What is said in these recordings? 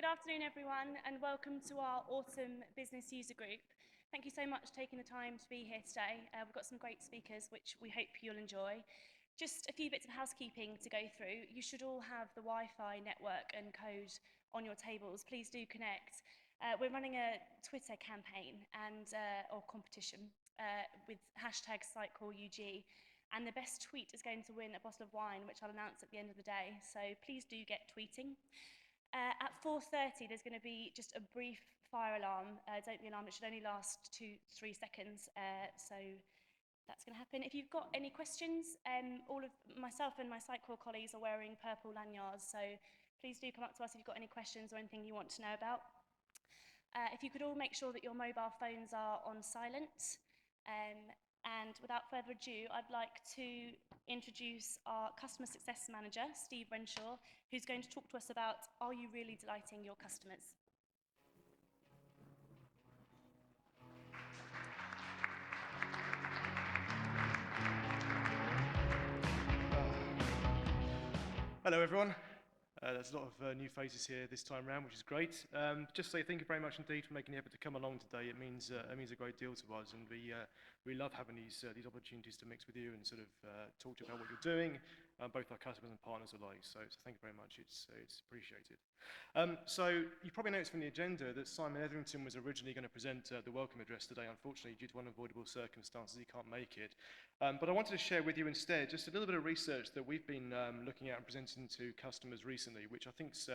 good afternoon, everyone, and welcome to our Autumn Business User Group. Thank you so much for taking the time to be here today. We've got some great speakers, which we hope you'll enjoy. Just a few bits of housekeeping to go through. You should all have the Wi-Fi network and code on your tables. Please do connect. We're running a Twitter campaign or competition with hashtag #SitecoreUG. And the best tweet is going to win a bottle of wine, which I'll announce at the end of the day. So please do get tweeting. At 4:30, there's going to be just a brief fire alarm. Don't be alarmed, it should only last 2-3 seconds. So that's going to happen. If you've got any questions, all of myself and my Sitecore colleagues are wearing purple lanyards. So please do come up to us if you've got any questions or anything you want to know about. If you could all make sure that your mobile phones are on silent. And without further ado, I'd like to introduce our Customer Success Manager, Steve Renshaw, who's going to talk to us about, are you really delighting your customers? Hello everyone. There's a lot of new faces here this time around, which is great. Just say thank you very much indeed for making the effort to come along today. It means a great deal to us, and we love having these opportunities to mix with you and sort of talk to you about what you're doing, both our customers and partners alike. So thank you very much. It's appreciated. So you probably noticed from the agenda that Simon Etherington was originally going to present the welcome address today. Unfortunately, due to unavoidable circumstances, he can't make it. But I wanted to share with you instead just a little bit of research that we've been looking at and presenting to customers recently, which I think is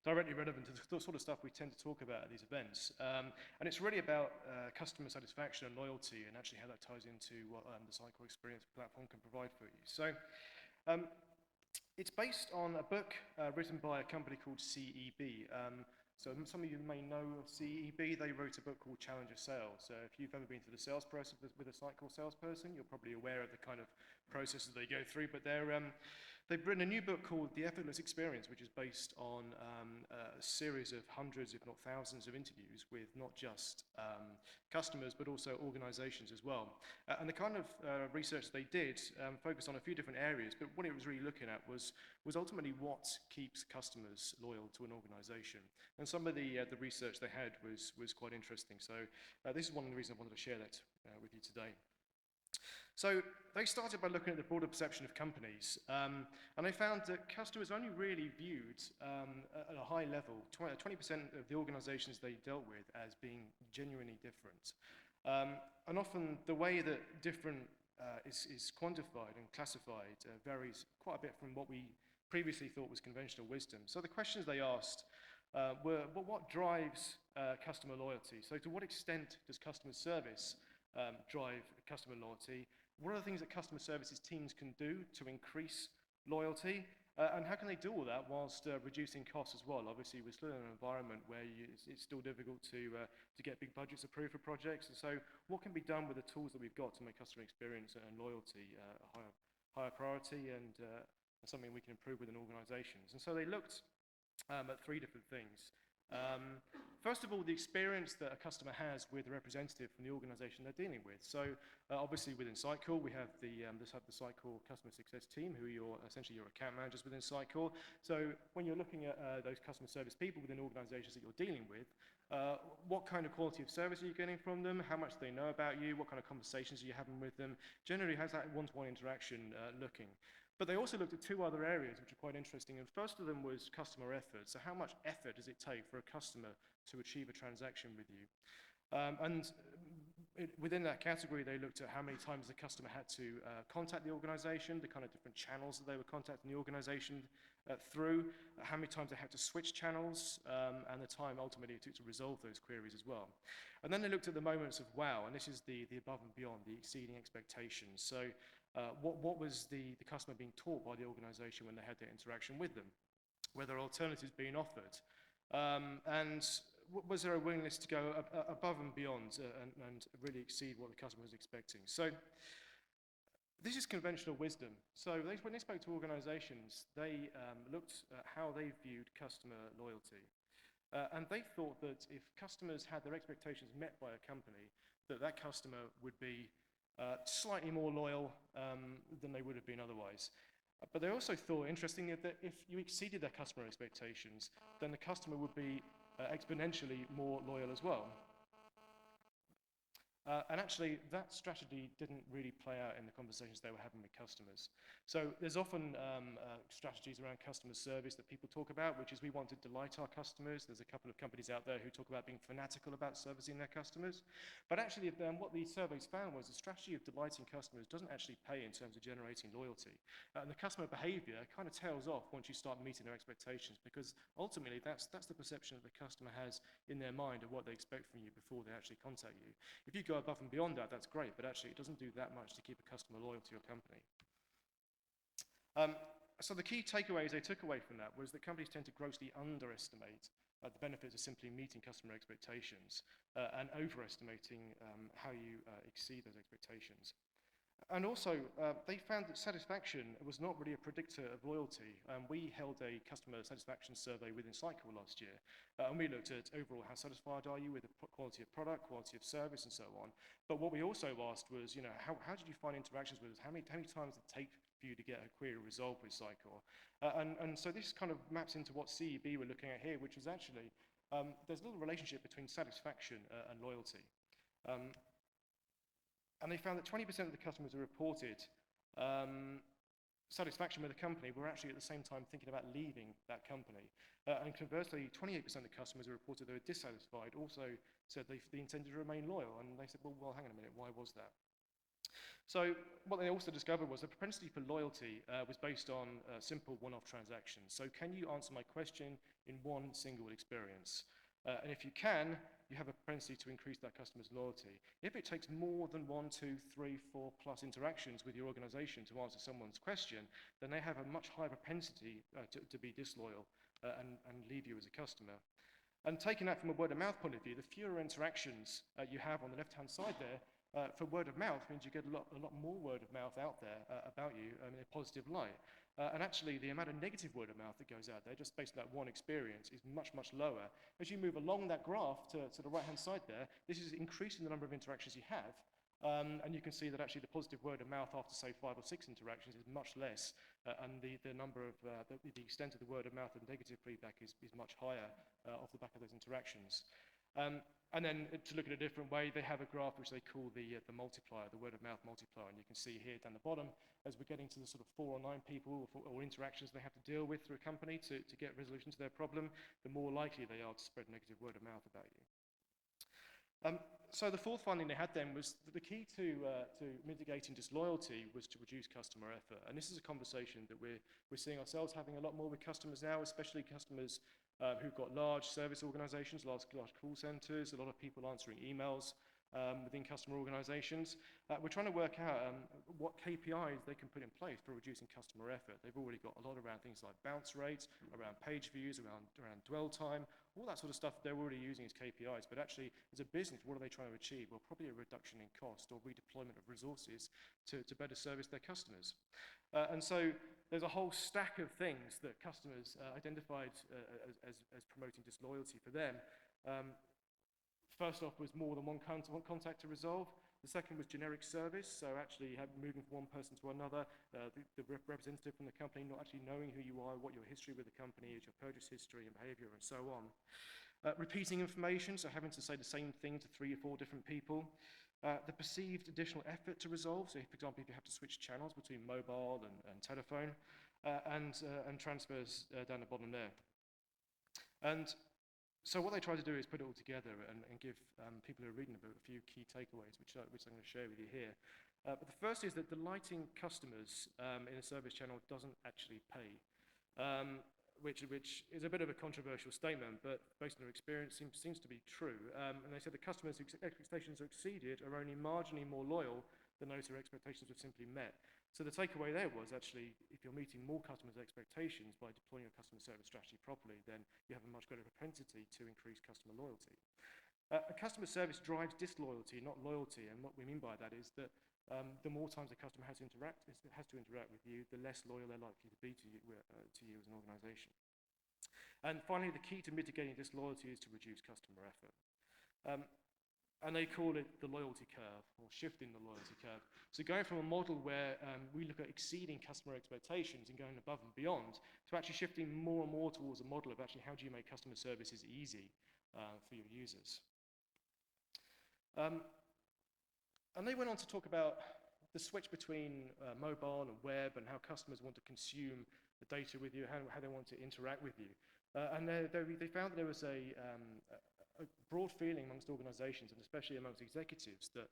directly relevant to the sort of stuff we tend to talk about at these events. And it's really about customer satisfaction and loyalty, and actually how that ties into what the Sitecore Experience platform can provide for you. So it's based on a book written by a company called CEB. So some of you may know of CEB. They wrote a book called Challenger Sales. If you've ever been through the sales process with a Sitecore salesperson, you're probably aware of the kind of processes they go through. But they've written a new book called TheEffortless Experience, which is based on a series of hundreds, if not thousands, of interviews with not just customers, but also organizations as well. And the kind of research they did focused on a few different areas, but what it was really looking at was ultimately what keeps customers loyal to an organization. And some of the research they had was quite interesting. So this is one of the reasons I wanted to share that with you today. So they started by looking at the broader perception of companies, and they found that customers only really viewed at a high level 20% of the organizations they dealt with as being genuinely different. And often the way that different is quantified and classified varies quite a bit from what we previously thought was conventional wisdom. So the questions they asked were, well, what drives customer loyalty? So to what extent does customer service drive customer loyalty? What are the things that customer services teams can do to increase loyalty? And how can they do all that whilst reducing costs as well? Obviously, we're still in an environment where it's still difficult to get big budgets approved for projects. And so what can be done with the tools that we've got to make customer experience and loyalty a higher priority and something we can improve within organizations? And so they looked at three different things. First of all, the experience that a customer has with a representative from the organization they're dealing with. So obviously within Sitecore, we have the Sitecore customer success team, who are essentially your account managers within Sitecore. So when you're looking at those customer service people within organizations that you're dealing with, what kind of quality of service are you getting from them? How much do they know about you? What kind of conversations are you having with them? Generally, how's that one-to-one interaction looking? But they also looked at two other areas which are quite interesting, and first of them was customer effort. So how much effort does it take for a customer to achieve a transaction with you? Within that category, they looked at how many times the customer had to contact the organization, the kind of different channels that they were contacting the organization through, how many times they had to switch channels, and the time ultimately it took to resolve those queries as well. And then they looked at the moments of wow, and this is the above and beyond, the exceeding expectations. So what was the customer being taught by the organization when they had their interaction with them? Were there alternatives being offered? And was there a willingness to go above and beyond and really exceed what the customer was expecting? So this is conventional wisdom. So when they spoke to organizations, they looked at how they viewed customer loyalty. And they thought that if customers had their expectations met by a company, that customer would be slightly more loyal than they would have been otherwise. But they also thought, interestingly, that if you exceeded their customer expectations, then the customer would be exponentially more loyal as well. And actually, that strategy didn't really play out in the conversations they were having with customers. So there's often strategies around customer service that people talk about, which is we want to delight our customers. There's a couple of companies out there who talk about being fanatical about servicing their customers. But actually, what these surveys found was the strategy of delighting customers doesn't actually pay in terms of generating loyalty. And the customer behavior kind of tails off once you start meeting their expectations, because ultimately that's the perception that the customer has in their mind of what they expect from you before they actually contact you. If you go above and beyond that, that's great, but actually it doesn't do that much to keep a customer loyal to your company. So the key takeaways they took away from that was that companies tend to grossly underestimate the benefits of simply meeting customer expectations and overestimating how you exceed those expectations. And also, they found that satisfaction was not really a predictor of loyalty. We held a customer satisfaction survey within Sitecore last year, and we looked at overall how satisfied are you with the quality of product, quality of service, and so on. But what we also asked was, how did you find interactions with us? How many times did it take for you to get a query resolved with Sitecore? And so this kind of maps into what CEB we're looking at here, which is actually, there's a little relationship between satisfaction and loyalty. And they found that 20% of the customers who reported satisfaction with the company were actually at the same time thinking about leaving that company. And conversely, 28% of the customers who reported they were dissatisfied also said they intended to remain loyal. And they said, well, hang on a minute, why was that? So what they also discovered was the propensity for loyalty was based on simple one-off transactions. So can you answer my question in one single experience? And if you can, you have a propensity to increase that customer's loyalty. If it takes more than 1, 2, 3, 4 plus interactions with your organization to answer someone's question, then they have a much higher propensity to be disloyal and leave you as a customer. And taking that from a word of mouth point of view, the fewer interactions you have on the left-hand side there, for word of mouth means you get a lot more word of mouth out there about you in a positive light. And actually, the amount of negative word of mouth that goes out there, just based on that one experience, is much, much lower. As you move along that graph to the right-hand side there, this is increasing the number of interactions you have. And you can see that actually the positive word of mouth after, say, 5 or 6 interactions is much less. And the number of, the extent of the word of mouth and negative feedback is much higher off the back of those interactions. And then to look at a different way, they have a graph which they call the multiplier, the word of mouth multiplier. And you can see here down the bottom, as we're getting to the sort of 4 or 9 people or interactions they have to deal with through a company to get resolution to their problem, the more likely they are to spread negative word of mouth about you. So the fourth finding they had then was that the key to mitigating disloyalty was to reduce customer effort. And this is a conversation that we're seeing ourselves having a lot more with customers now, especially customers who've got large service organizations, large call centers, a lot of people answering emails within customer organizations. We're trying to work out what KPIs they can put in place for reducing customer effort. They've already got a lot around things like bounce rates, around page views, around dwell time, all that sort of stuff they're already using as KPIs. But actually, as a business, what are they trying to achieve? Well, probably a reduction in cost or redeployment of resources to better service their customers. And so there's a whole stack of things that customers identified as promoting disloyalty for them. First off was more than one contact to resolve. The second was generic service, so actually moving from one person to another, the representative from the company not actually knowing who you are, what your history with the company is, your purchase history and behavior and so on. Repeating information, so having to say the same thing to 3 or 4 different people. The perceived additional effort to resolve, so for example, if you have to switch channels between mobile and telephone, and transfers down the bottom there. And so what they try to do is put it all together and give people who are reading about a few key takeaways, which I'm going to share with you here. But the first is that delighting customers in a service channel doesn't actually pay, which is a bit of a controversial statement, but based on their experience seems to be true. And they said the customers' expectations are exceeded are only marginally more loyal than those whose expectations were simply met. So the takeaway there was actually, if you're meeting more customers' expectations by deploying a customer service strategy properly, then you have a much greater propensity to increase customer loyalty. Customer service drives disloyalty, not loyalty, and what we mean by that is that the more times a customer has to interact with you, the less loyal they're likely to be to you as an organization. And finally, the key to mitigating disloyalty is to reduce customer effort. And they call it the loyalty curve, or shifting the loyalty curve. So going from a model where we look at exceeding customer expectations and going above and beyond, to actually shifting more and more towards a model of actually how do you make customer services easy for your users. And they went on to talk about the switch between mobile and web and how customers want to consume the data with you, how they want to interact with you. And they found that there was a broad feeling amongst organizations, and especially amongst executives, that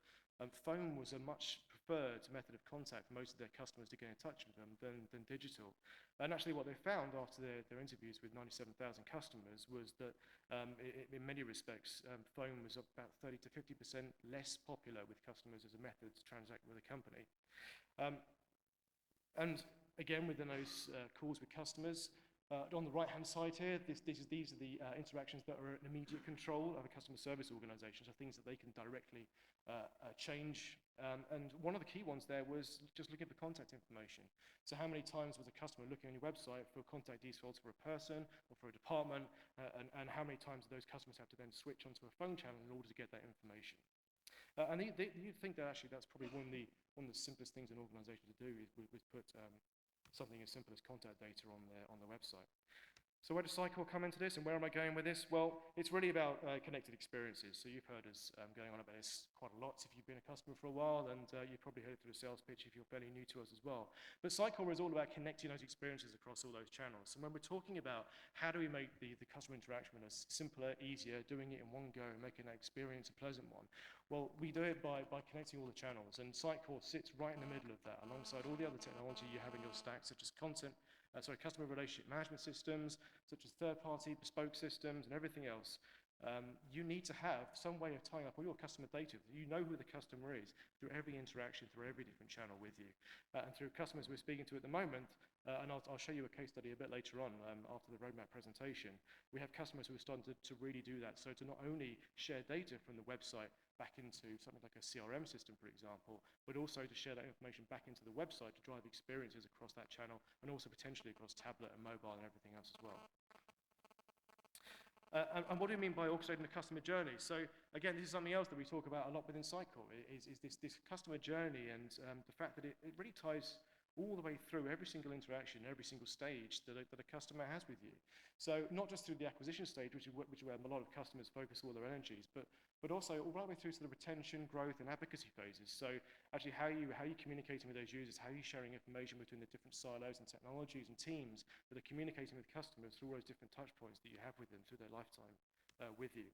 phone was a much preferred method of contact for most of their customers to get in touch with them than digital. And actually what they found after their interviews with 97,000 customers was that in many respects, phone was about 30 to 50% less popular with customers as a method to transact with a company. And again, within those calls with customers, on the right-hand side here, these are the interactions that are in immediate control of a customer service organization, so things that they can directly change. And one of the key ones there was just looking at the contact information. So how many times was a customer looking on your website for contact details for a person or for a department, and how many times do those customers have to then switch onto a phone channel in order to get that information? And you'd think that actually that's probably one of the simplest things an organization to do is put something as simple as contact data on the website. So where does Sitecore come into this, and where am I going with this? Well, it's really about connected experiences. So you've heard us going on about this quite a lot if you've been a customer for a while, and you've probably heard it through the sales pitch if you're fairly new to us as well. But Sitecore is all about connecting those experiences across all those channels. And when we're talking about how do we make the customer interaction as simpler, easier, doing it in one go, and making that experience a pleasant one, well, we do it by connecting all the channels. And Sitecore sits right in the middle of that, alongside all the other technology you have in your stack, such as customer relationship management systems, such as third-party bespoke systems and everything else. You need to have some way of tying up all your customer data. You know who the customer is through every interaction, through every different channel with you. And through customers we're speaking to at the moment, and I'll show you a case study a bit later on after the roadmap presentation, we have customers who are starting to really do that. So to not only share data from the website back into something like a CRM system, for example, but also to share that information back into the website to drive experiences across that channel, and also potentially across tablet and mobile and everything else as well. And what do we mean by orchestrating the customer journey? So again, this is something else that we talk about a lot within Sitecore, is this customer journey, and the fact that it really ties all the way through every single interaction, every single stage that a customer has with you. So not just through the acquisition stage, which is where a lot of customers focus all their energies, but also all right the way through to the retention, growth, and advocacy phases. So actually how you communicating with those users, how you sharing information between the different silos and technologies and teams that are communicating with customers through all those different touch points that you have with them through their lifetime with you.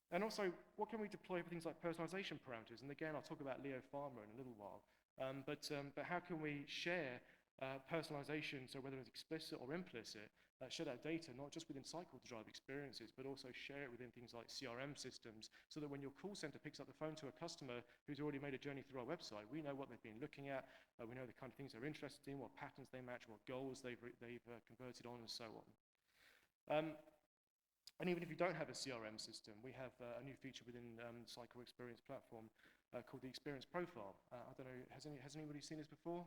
And also, what can we deploy for things like personalization parameters? And again, I'll talk about Leo Pharma in a little while. But how can we share personalization, so whether it's explicit or implicit, share that data not just within Sitecore to drive experiences, but also share it within things like CRM systems, so that when your call center picks up the phone to a customer who's already made a journey through our website, we know what they've been looking at, we know the kind of things they're interested in, what patterns they match, what goals they've converted on, and so on. And even if you don't have a CRM system, we have a new feature within Sitecore Experience platform called the Experience Profile. I don't know, has anybody seen this before?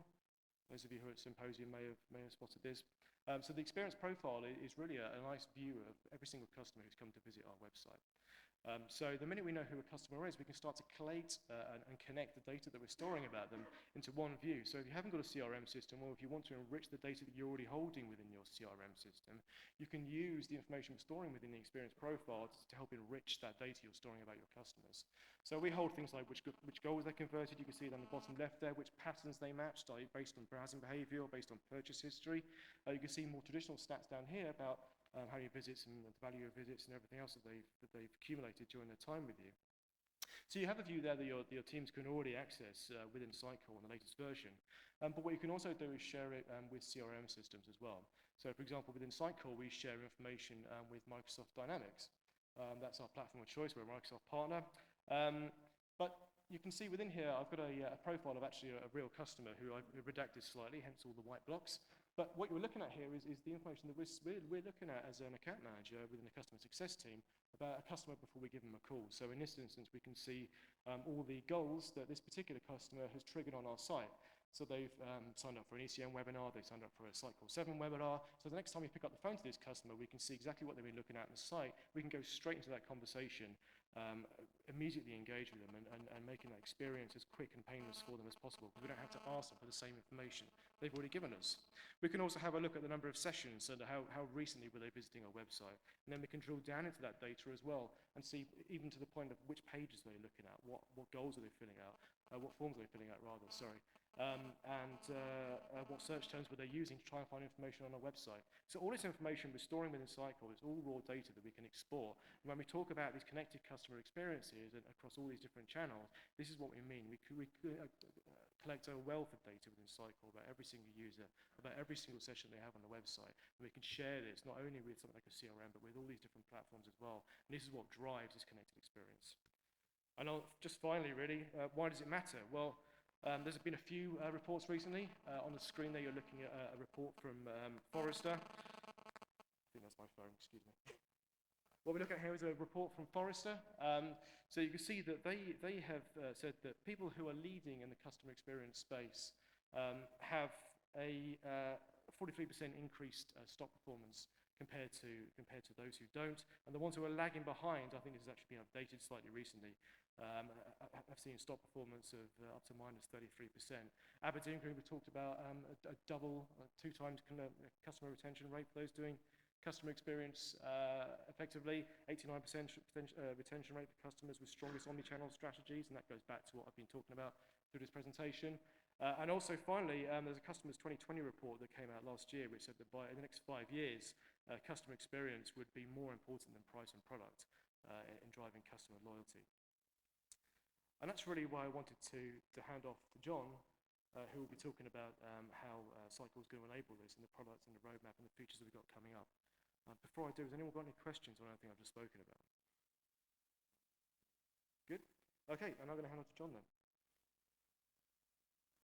Those of you who are at Symposium may have spotted this. So the Experience Profile is really a nice view of every single customer who's come to visit our website. So the minute we know who a customer is, we can start to collate and connect the data that we're storing about them into one view. So if you haven't got a CRM system, or if you want to enrich the data that you're already holding within your CRM system, you can use the information we're storing within the Experience Profile to help enrich that data you're storing about your customers. So we hold things like which goals they converted. You can see it on the bottom left there, which patterns they matched, based on browsing behavior, based on purchase history. You can see more traditional stats down here about how many visits and the value of visits and everything else that they've accumulated during their time with you. So you have a view there that your teams can already access within Sitecore in the latest version. But what you can also do is share it with CRM systems as well. So for example, within Sitecore, we share information with Microsoft Dynamics. That's our platform of choice. We're a Microsoft partner. But you can see within here, I've got a profile of actually a real customer who I've redacted slightly, hence all the white blocks. But what you're looking at here is the information that we're looking at as an account manager within the customer success team about a customer before we give them a call. So in this instance, we can see all the goals that this particular customer has triggered on our site. So they've signed up for an ECM webinar, they've signed up for a Sitecore 7 webinar. So the next time we pick up the phone to this customer, we can see exactly what they've been looking at on the site. We can go straight into that conversation immediately engage with them and making that experience as quick and painless for them as possible, because we don't have to ask them for the same information they've already given us. We can also have a look at the number of sessions and how recently were they visiting our website, and then we can drill down into that data as well and see, even to the point of which pages they're looking at, what goals are they filling out, what forms are they filling out rather, sorry. What search terms were they using to try and find information on our website. So all this information we're storing within Sitecore is all raw data that we can export. And when we talk about these connected customer experiences and across all these different channels, this is what we mean. We collect a wealth of data within Sitecore about every single user, about every single session they have on the website. And we can share this not only with something like a CRM, but with all these different platforms as well. And this is what drives this connected experience. And just finally, really, why does it matter? Well, there's been a few reports recently. On the screen there, you're looking at a report from Forrester. I think that's my phone, excuse me. What we look at here is a report from Forrester. So you can see that they have said that people who are leading in the customer experience space have a 43% increased stock performance compared to those who don't. And the ones who are lagging behind, I think this has actually been updated slightly recently, I've seen stock performance of up to minus 33%. Aberdeen Group, we talked about a double, 2 times customer retention rate for those doing customer experience effectively, 89% retention rate for customers with strongest omnichannel strategies, and that goes back to what I've been talking about through this presentation. And also finally, there's a customers 2020 report that came out last year which said that by the next 5 years, customer experience would be more important than price and product in driving customer loyalty. And that's really why I wanted to hand off to John, who will be talking about how Sitecore is going to enable this and the products and the roadmap and the features that we've got coming up. Before I do, has anyone got any questions on anything I've just spoken about? Good? Okay, and I'm going to hand off to John then.